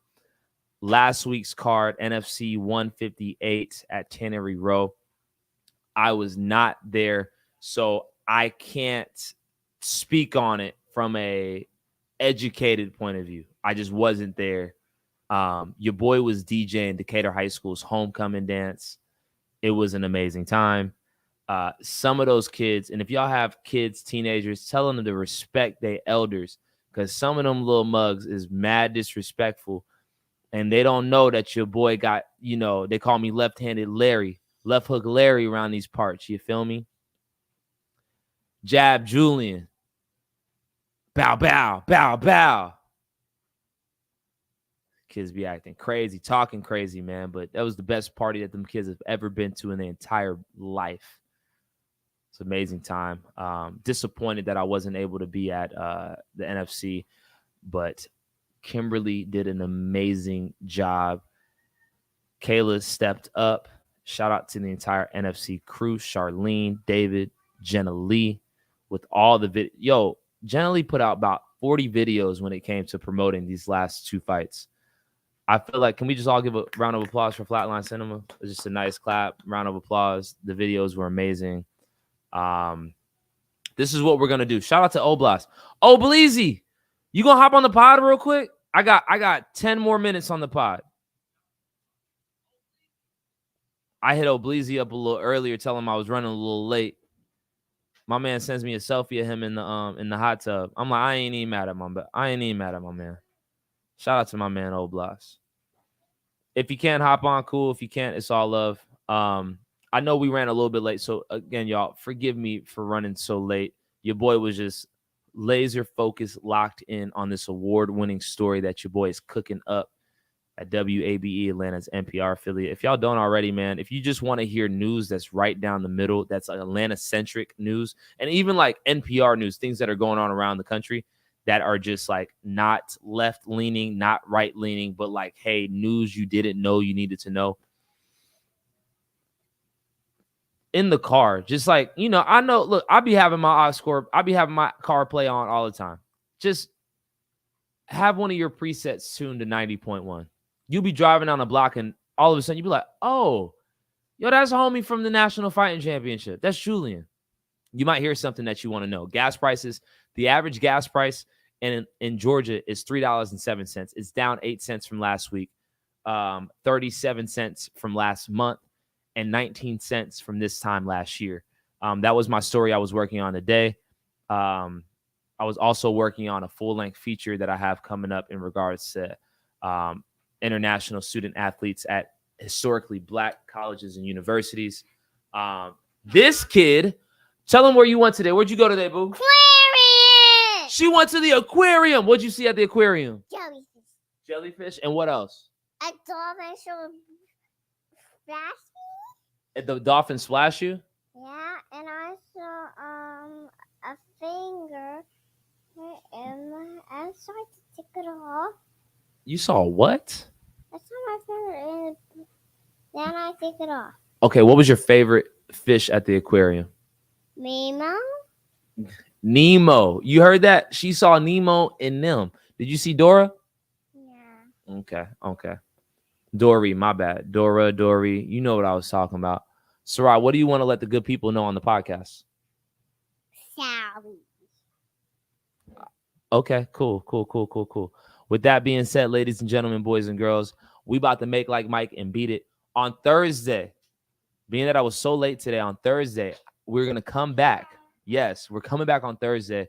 last week's card, NFC 158 at Tannery Row. I was not there, so I can't speak on it from a educated point of view. I just wasn't there. Your boy was DJing Decatur High School's homecoming dance. It was an amazing time. Some of those kids, and if y'all have kids, teenagers, tell them to respect their elders, because some of them little mugs is mad disrespectful, and they don't know that your boy got, they call me left-handed Larry, left hook Larry around these parts. You feel me? Jab Julian. Bow, bow, bow, bow. Kids be acting crazy, talking crazy, man, but that was the best party that them kids have ever been to in their entire life. It's an amazing time. Disappointed that I wasn't able to be at the NFC, but Kimberly did an amazing job. Kayla stepped up. Shout out to the entire NFC crew, Charlene, David, Jenna Lee, with all the Jenna Lee put out about 40 videos when it came to promoting these last two fights. I feel like, can we just all give a round of applause for Flatline Cinema? It's just a nice clap, round of applause. The videos were amazing. This is what we're gonna do. Shout out to Oblast. Obleezy, you gonna hop on the pod real quick? I got 10 more minutes on the pod. I hit Obleezy up a little earlier, telling him I was running a little late. My man sends me a selfie of him in the hot tub. I'm like, I ain't even mad at my man. Shout out to my man Oblast. If you can't hop on, cool. If you can't, it's all love. I know we ran a little bit late, so again, y'all, forgive me for running so late. Your boy was just laser focused, locked in on this award-winning story that your boy is cooking up at WABE, Atlanta's NPR affiliate. If y'all don't already, man, if you just want to hear news that's right down the middle, that's like Atlanta-centric news, and even like NPR news, things that are going on around the country that are just like not left-leaning, not right-leaning, but like, hey, news you didn't know you needed to know. In the car, just like, I know, look, I be having my car play on all the time. Just have one of your presets tuned to 90.1. You'll be driving down the block and all of a sudden you'll be like, oh, yo, that's homie from the National Fighting Championship. That's Julian. You might hear something that you want to know. Gas prices, the average gas price in Georgia is $3.07. It's down 8 cents from last week, 37 cents from last month, and 19 cents from this time last year. That was my story I was working on today. I was also working on a full-length feature that I have coming up in regards to international student athletes at historically Black colleges and universities. This kid, tell them where you went today. Where'd you go today, boo? Aquarium! She went to the aquarium. What'd you see at the aquarium? Jellyfish. Jellyfish. And what else? A dolphin showed splash me. The dolphin splash you? Yeah, and also a thing You saw what? I saw my favorite, and then I took it off. Okay, what was your favorite fish at the aquarium? Mimo? Nemo. You heard that? She saw Nemo and them. Did you see Dora? Yeah. Okay. Dory, my bad. Dory. You know what I was talking about. Sarai, what do you want to let the good people know on the podcast? Sally. Okay, cool. With that being said, ladies and gentlemen, boys and girls, we about to make like Mike and beat it on Thursday. Being that I was so late today, on Thursday, we're going to come back. Yes, we're coming back on Thursday,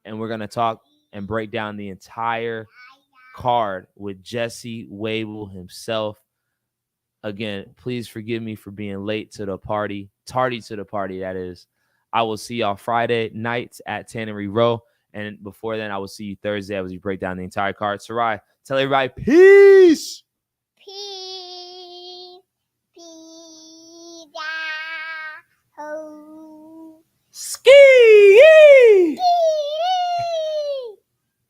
and we're going to talk and break down the entire card with Jesse Wable himself. Again, please forgive me for being late to the party, tardy to the party, that is. I will see y'all Friday nights at Tannery Row. And before then, I will see you Thursday as we break down the entire card. Sarai, tell everybody peace. Peace. Peace. Ho. Ski.